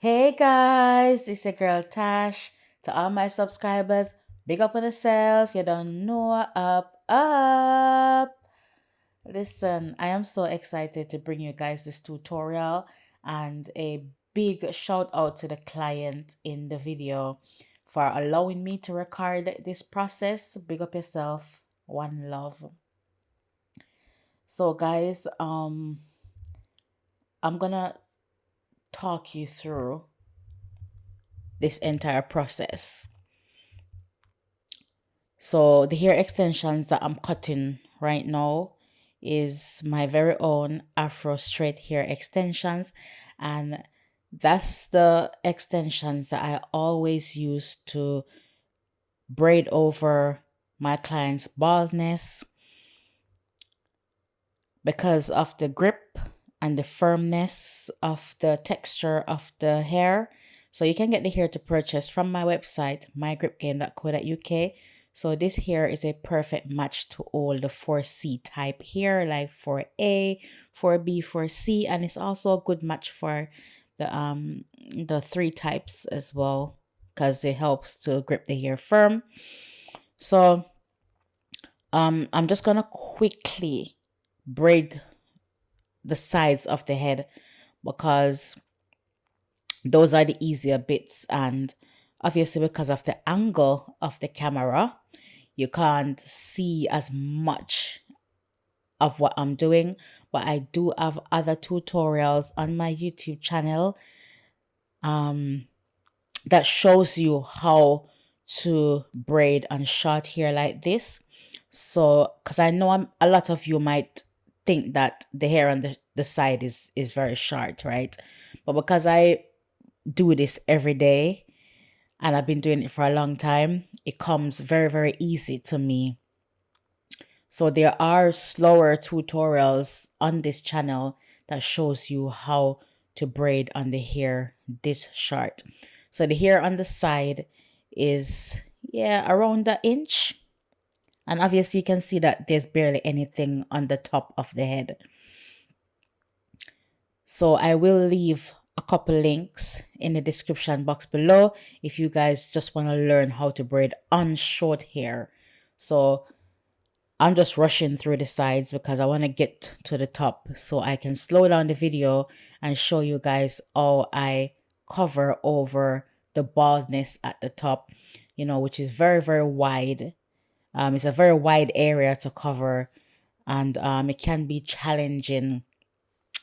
Hey guys, it's your girl Tash. To all my subscribers, big up on yourself. You don't know up. Listen, I am so excited to bring you guys this tutorial and a big shout out to the client in the video for allowing me to record this process. Big up yourself. One love. So guys, I'm gonna talk you through this entire process. So the hair extensions that I'm cutting right now is my very own Afro straight hair extensions, and that's the extensions that I always use to braid over my client's baldness because of the grip and the firmness of the texture of the hair. So you can get the hair to purchase from my website, mygripgame.co.uk. So this hair is a perfect match to all the 4C type hair, like 4A, 4B, 4C, and it's also a good match for the 3 types as well because it helps to grip the hair firm. So I'm just gonna quickly braid the sides of the head because those are the easier bits, and obviously because of the angle of the camera you can't see as much of what I'm doing, but I do have other tutorials on my YouTube channel that shows you how to braid on short hair like this. So because I know a lot of you might think that the hair on the side is very short, right? But because I do this every day and I've been doing it for a long time, it comes very, very easy to me. So there are slower tutorials on this channel that shows you how to braid on the hair this short. So the hair on the side is, yeah, around an inch. And obviously you can see that there's barely anything on the top of the head. So I will leave a couple links in the description box below if you guys just want to learn how to braid on short hair. So I'm just rushing through the sides because I want to get to the top so I can slow down the video and show you guys how I cover over the baldness at the top, which is very, very wide. It's a very wide area to cover, and it can be challenging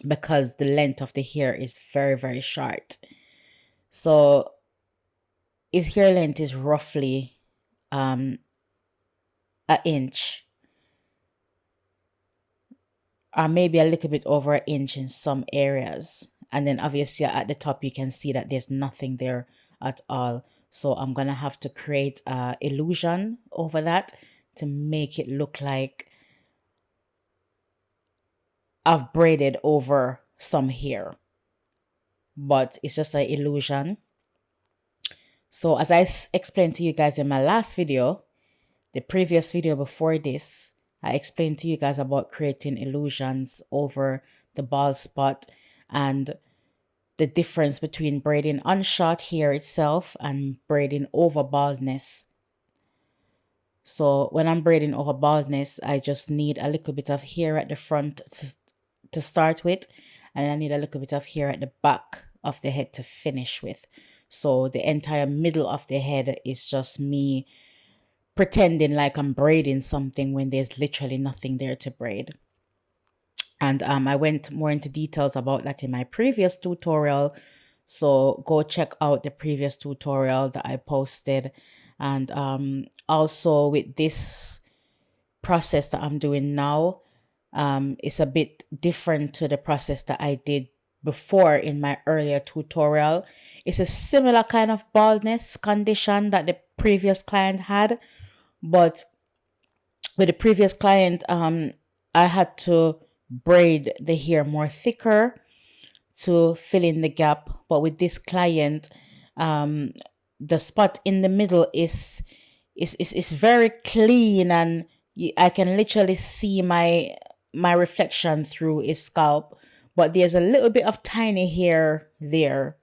because the length of the hair is very, very short. So his hair length is roughly an inch, or maybe a little bit over an inch in some areas. And then obviously at the top you can see that there's nothing there at all. So I'm gonna have to create a illusion over that to make it look like I've braided over some hair, but it's just an illusion. So as I explained to you guys in my last video, the previous video before this, I explained to you guys about creating illusions over the bald spot and the difference between braiding on short hair itself and braiding over baldness. So when I'm braiding over baldness, I just need a little bit of hair at the front to start with, and I need a little bit of hair at the back of the head to finish with. So the entire middle of the head is just me pretending like I'm braiding something when there's literally nothing there to braid. And I went more into details about that in my previous tutorial. So go check out the previous tutorial that I posted. And also with this process that I'm doing now, it's a bit different to the process that I did before in my earlier tutorial. It's a similar kind of baldness condition that the previous client had, but with the previous client, I had to braid the hair more thicker to fill in the gap. But with this client, the spot in the middle is very clean, and I can literally see my reflection through his scalp. But there's a little bit of tiny hair there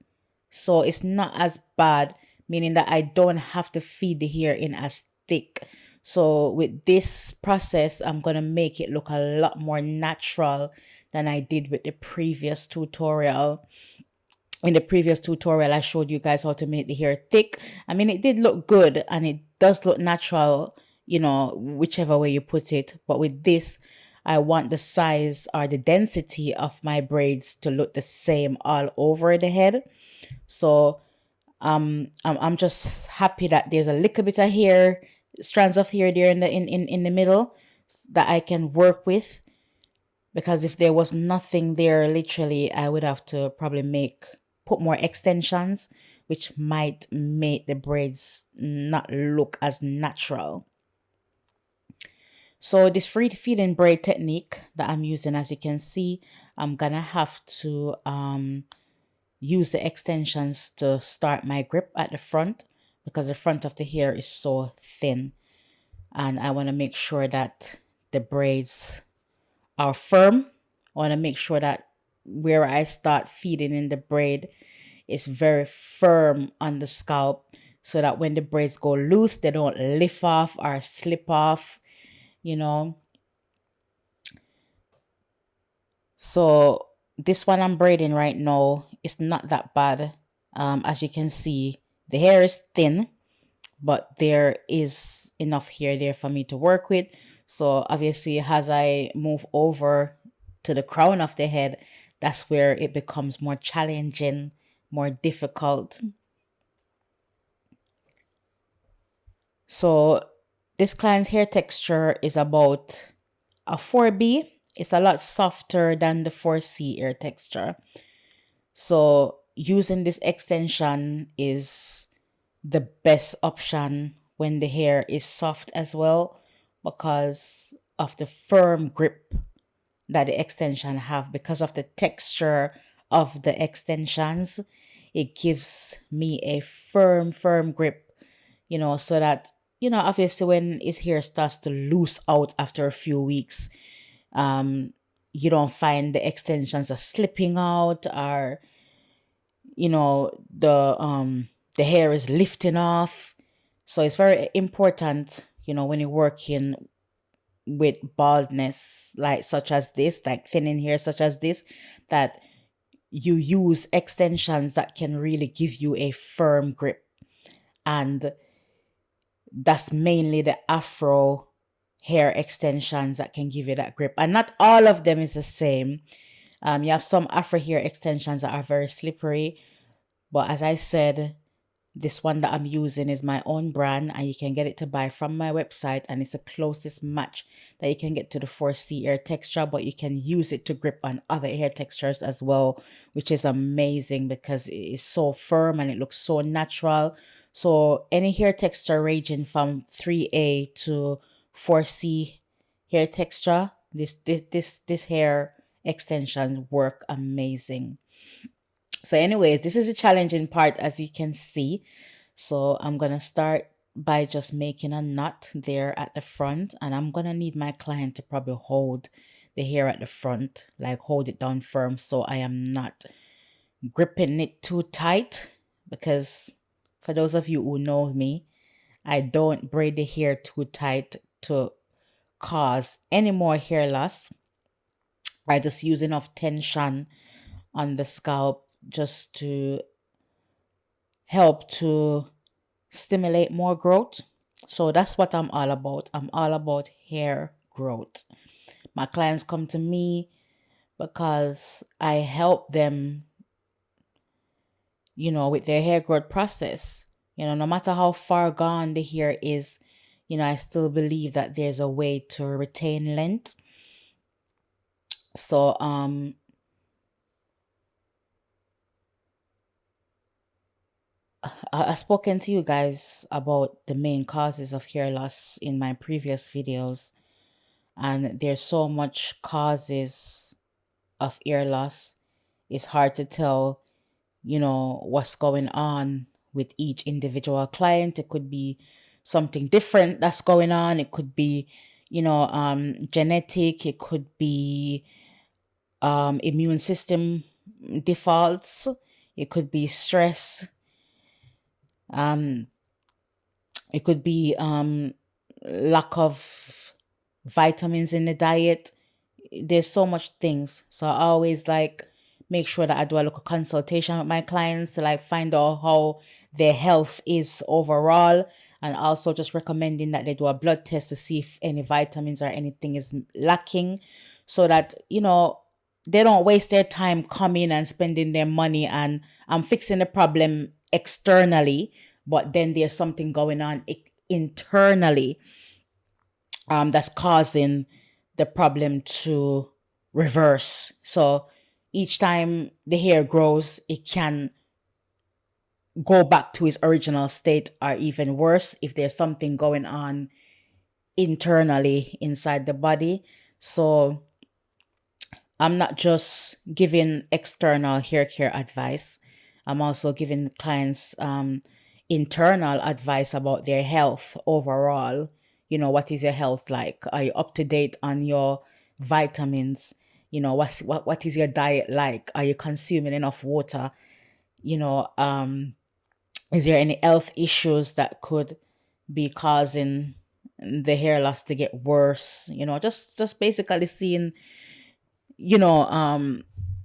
so it's not as bad, meaning that I don't have to feed the hair in as thick. So with this process, I'm gonna make it look a lot more natural than I did with the previous tutorial. In the previous tutorial, I showed you guys how to make the hair thick. I mean, it did look good and it does look natural, you know, whichever way you put it. But with this, I want the size or the density of my braids to look the same all over the head. So I'm just happy that there's a little bit of hair, strands of hair there in the middle that I can work with. Because if there was nothing there, literally, I would have to probably put more extensions, which might make the braids not look as natural. So this free feeding braid technique that I'm using, as you can see, I'm gonna have to use the extensions to start my grip at the front, because the front of the hair is so thin, and I want to make sure that the braids are firm. I want to make sure that where I start feeding in the braid is very firm on the scalp, so that when the braids go loose, they don't lift off or slip off, you know. So this one I'm braiding right now is not that bad. As you can see, the hair is thin, but there is enough hair there for me to work with. So obviously, as I move over to the crown of the head, that's where it becomes more challenging, more difficult. So this client's hair texture is about a 4B. It's a lot softer than the 4C hair texture. So using this extension is the best option when the hair is soft as well, because of the firm grip that the extension have. Because of the texture of the extensions, it gives me a firm grip, you know, so that, you know, obviously when his hair starts to loose out after a few weeks, you don't find the extensions are slipping out, or, you know, the hair is lifting off. So it's very important, you know, when you're working with baldness, like such as this, like thinning hair such as this, that you use extensions that can really give you a firm grip. And that's mainly the afro hair extensions that can give you that grip. And not all of them is the same. You have some afro hair extensions that are very slippery, but as I said, this one that I'm using is my own brand, and you can get it to buy from my website, and it's the closest match that you can get to the 4C hair texture, but you can use it to grip on other hair textures as well, which is amazing because it is so firm and it looks so natural. So any hair texture ranging from 3A to 4C hair texture, this hair extension work amazing. So anyways, this is a challenging part, as you can see. So I'm going to start by just making a knot there at the front, and I'm going to need my client to probably hold the hair at the front, like hold it down firm, so I am not gripping it too tight, because for those of you who know me, I don't braid the hair too tight to cause any more hair loss. I just use enough tension on the scalp just to help to stimulate more growth. So that's what I'm all about. I'm all about hair growth. My clients come to me because I help them, you know, with their hair growth process. You know, no matter how far gone the hair is, you know, I still believe that there's a way to retain length. So I've spoken to you guys about the main causes of hair loss in my previous videos, and there's so much causes of hair loss. It's hard to tell, you know, what's going on with each individual client. It could be something different that's going on. It could be, you know, genetic. It could be immune system defaults. It could be stress. It could be lack of vitamins in the diet. There's so much things. So I always like make sure that I do a little consultation with my clients to like find out how their health is overall, and also just recommending that they do a blood test to see if any vitamins or anything is lacking, so that they don't waste their time coming and spending their money and fixing the problem externally, but then there's something going on internally that's causing the problem to reverse. So each time the hair grows, it can go back to its original state, or even worse if there's something going on internally inside the body. So I'm not just giving external hair care advice. I'm also giving clients internal advice about their health overall. What is your health like? Are you up to date on your vitamins? What is your diet like? Are you consuming enough water? Is there any health issues that could be causing the hair loss to get worse? Just basically seeing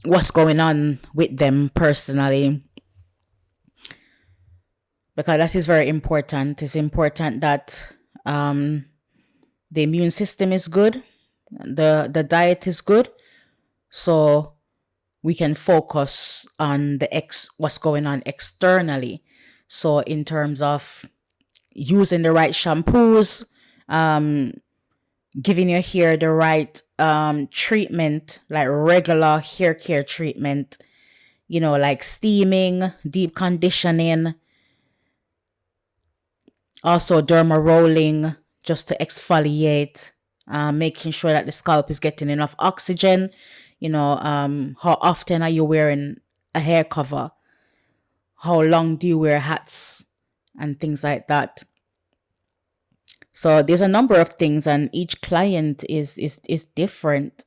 what's going on with them personally, because that is very important. It's important that the immune system is good, the diet is good, so we can focus on what's going on externally. So in terms of using the right shampoos, giving your hair the right treatment, like regular hair care treatment, like steaming, deep conditioning, also derma rolling just to exfoliate, making sure that the scalp is getting enough oxygen. How often are you wearing a hair cover? How long do you wear hats and things like that? So there's a number of things, and each client is different.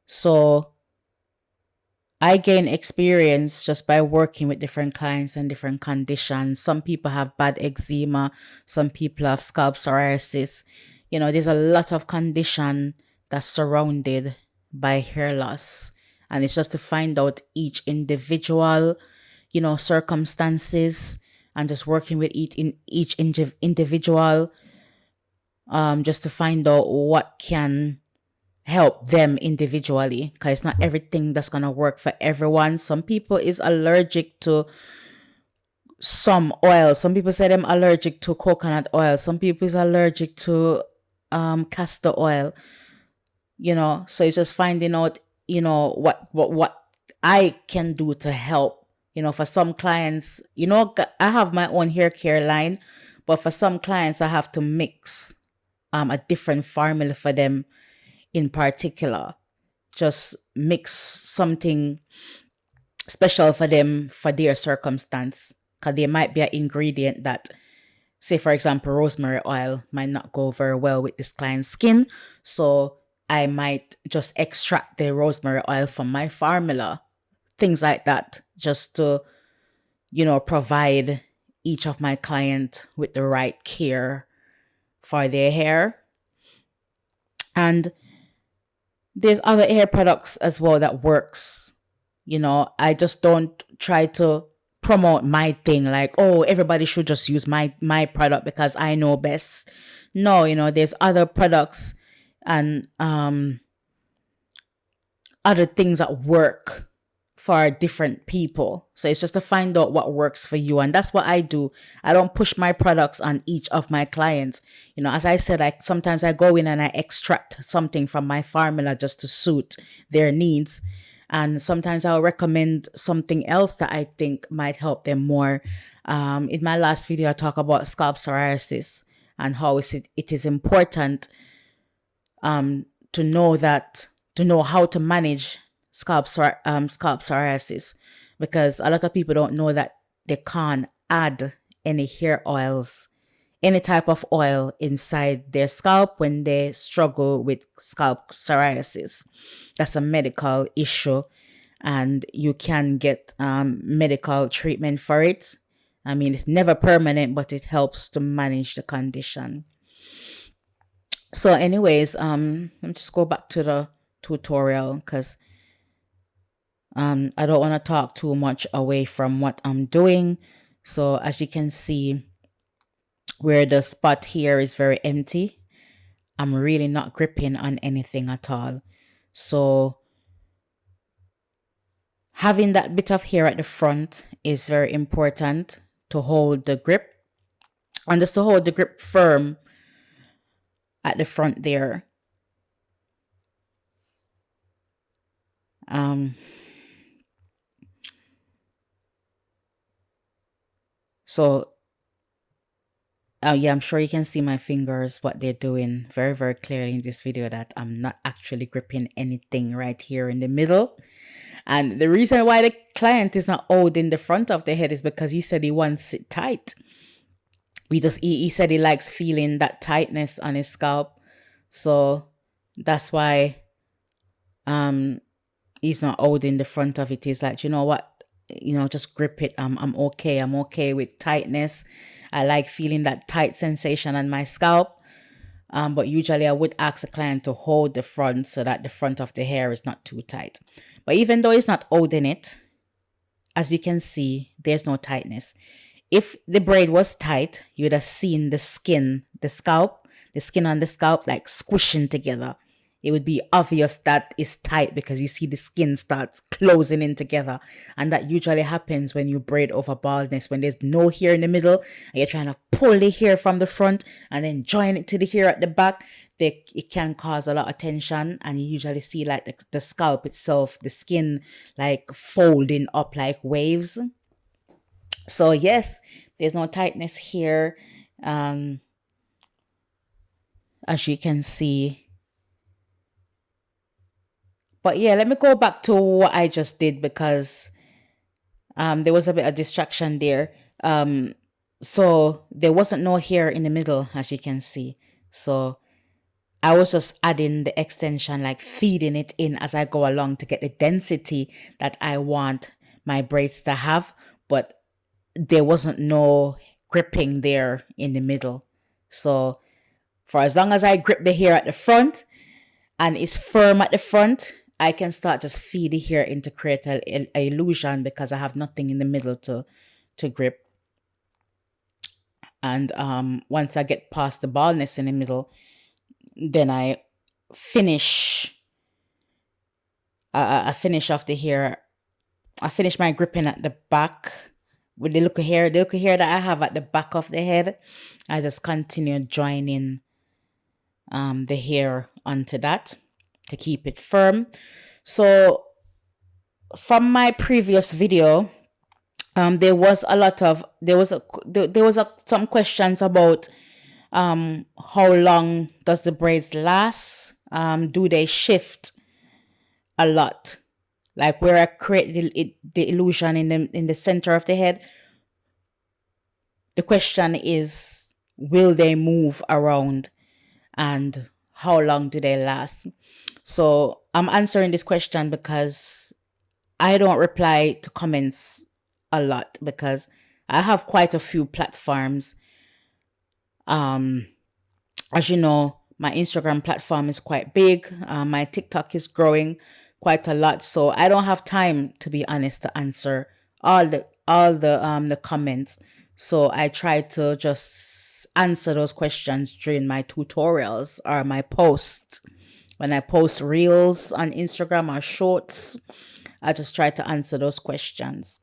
So I gain experience just by working with different clients and different conditions. Some people have bad eczema, some people have scalp psoriasis. There's a lot of condition that's surrounded by hair loss, and it's just to find out each individual circumstances, and just working with each individual, just to find out what can help them individually, because it's not everything that's gonna work for everyone. Some people is allergic to some oil. Some people say them allergic to coconut oil. Some people is allergic to castor oil. So it's just finding out what I can do to help. For some clients, I have my own hair care line, but for some clients I have to mix a different formula for them in particular. Just mix something special for them for their circumstance, because there might be an ingredient that, say for example, rosemary oil might not go very well with this client's skin, so I might just extract the rosemary oil from my formula, things like that, just to provide each of my client with the right care for their hair. And there's other hair products as well that works. I just don't try to promote my thing like, oh, everybody should just use my product because I know best. No, there's other products and other things that work for different people. So it's just to find out what works for you. And that's what I do. I don't push my products on each of my clients. As I said, sometimes I go in and I extract something from my formula just to suit their needs. And sometimes I'll recommend something else that I think might help them more. In my last video, I talk about scalp psoriasis and how it is important to know how to manage scalp psoriasis, because a lot of people don't know that they can't add any hair oils, any type of oil inside their scalp when they struggle with scalp psoriasis. That's a medical issue, and you can get medical treatment for it. I mean, it's never permanent, but it helps to manage the condition. So anyways, let me just go back to the tutorial because I don't want to talk too much away from what I'm doing. So as you can see, where the spot here is very empty, I'm really not gripping on anything at all. So having that bit of hair at the front is very important to hold the grip, and just to hold the grip firm at the front there. So yeah, I'm sure you can see my fingers, what they're doing very, very clearly in this video, that I'm not actually gripping anything right here in the middle. And the reason why the client is not holding the front of the head is because he said he wants it tight. He said he likes feeling that tightness on his scalp. So that's why he's not holding the front of it. He's like, you know what, just grip it. I'm okay. I'm okay with tightness. I like feeling that tight sensation on my scalp. But usually I would ask a client to hold the front so that the front of the hair is not too tight. But even though he's not holding it, as you can see, there's no tightness. If the braid was tight, you would have seen the skin on the scalp like squishing together. It would be obvious that it's tight because you see the skin starts closing in together. And that usually happens when you braid over baldness, when there's no hair in the middle and you're trying to pull the hair from the front and then join it to the hair at the back. It can cause a lot of tension, and you usually see like the scalp itself, the skin like folding up like waves. So yes, there's no tightness here, as you can see. But yeah, let me go back to what I just did because there was a bit of distraction there. So there wasn't no hair in the middle, as you can see. So I was just adding the extension, like feeding it in as I go along to get the density that I want my braids to have. But there wasn't no gripping there in the middle. So for as long as I grip the hair at the front and it's firm at the front, I can start just feed the hair in to create an illusion because I have nothing in the middle to grip. And once I get past the baldness in the middle, then I finish off the hair. I finish my gripping at the back with the look of hair that I have at the back of the head. I just continue joining the hair onto that to keep it firm. So from my previous video, there was some questions about how long does the braids last? Do they shift a lot? Like where I create the illusion in the center of the head. The question is, will they move around and how long do they last? So I'm answering this question because I don't reply to comments a lot because I have quite a few platforms. As you know, my Instagram platform is quite big. My TikTok is growing quite a lot, so I don't have time, to be honest, to answer all the comments. So I try to just answer those questions during my tutorials or my posts. When I post reels on Instagram or shorts, I just try to answer those questions.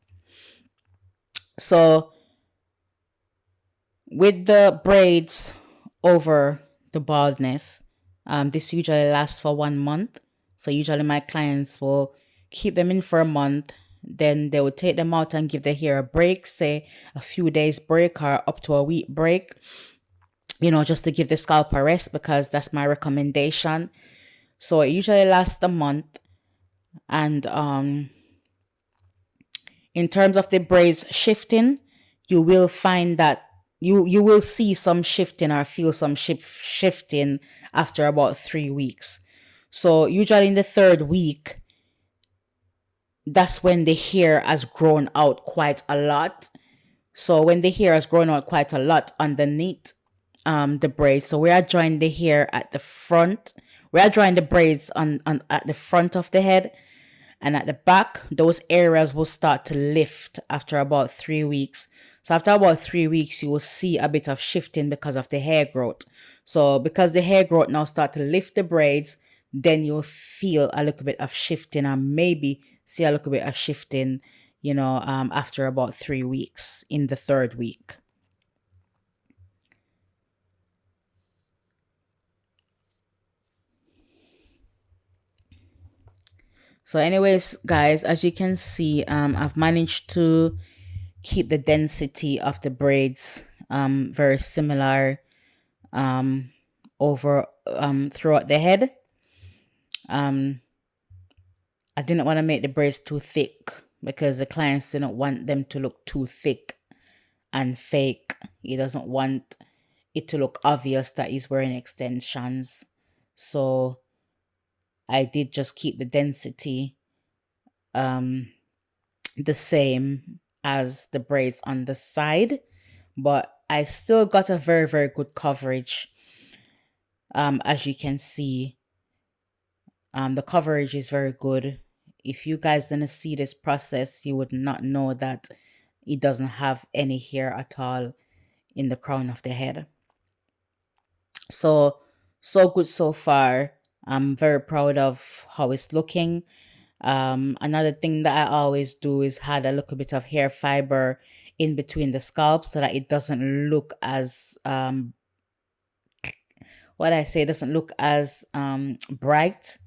So with the braids over the baldness, this usually lasts for 1 month. So usually my clients will keep them in for a month. Then they will take them out and give the hair a break, say a few days break or up to a week break, just to give the scalp a rest, because that's my recommendation. So it usually lasts a month. And in terms of the braids shifting, you will find that you will see some shifting or feel some shifting after about 3 weeks. So usually in the 3rd week, that's when the hair has grown out quite a lot. So when the hair has grown out quite a lot underneath the braids, so we are drawing the hair at the front. We are drawing the braids on at the front of the head, and at the back, those areas will start to lift after about 3 weeks. So after about 3 weeks, you will see a bit of shifting because of the hair growth. So because the hair growth now start to lift the braids, then you'll feel a little bit of shifting, and maybe see a little bit of shifting, after about 3 weeks in the third week. So anyways, guys, as you can see, I've managed to keep the density of the braids very similar over throughout the head. I didn't want to make the braids too thick because the clients didn't want them to look too thick and fake. He doesn't want it to look obvious that he's wearing extensions. So I did just keep the density the same as the braids on the side, but I still got a very, very good coverage. As you can see, the coverage is very good. If you guys didn't see this process, you would not know that it doesn't have any hair at all in the crown of the head. So good so far. I'm very proud of how it's looking. Another thing that I always do is add a little bit of hair fiber in between the scalp so that it doesn't look as doesn't look as bright,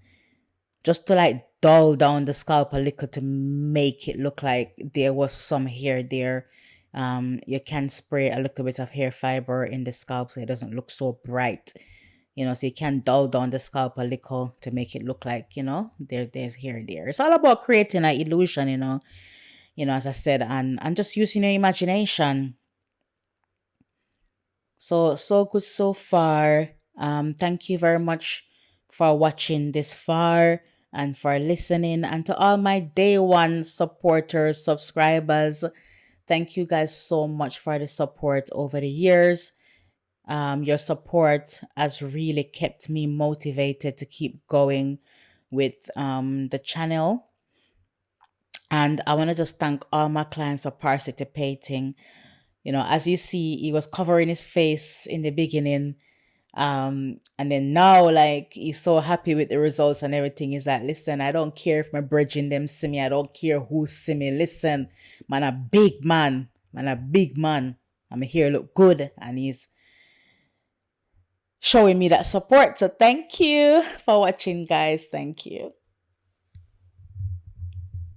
just to like dull down the scalp a little to make it look like there was some hair there. You can spray a little bit of hair fiber in the scalp so it doesn't look so bright, so you can dull down the scalp a little to make it look like, there's hair there. It's all about creating an illusion, as I said, and just using your imagination. So good so far. Thank you very much for watching this far and for listening, and to all my day one supporters, subscribers. Thank you guys so much for the support over the years. Your support has really kept me motivated to keep going with the channel. And I want to just thank all my clients for participating. As you see, he was covering his face in the beginning. And then now, like, he's so happy with the results and everything. He's like, listen, I don't care if my bridging them see me. I don't care who see me. Listen, man, a big man. Man, a big man. I'm here look good. And he's showing me that support. So thank you for watching, guys. Thank you.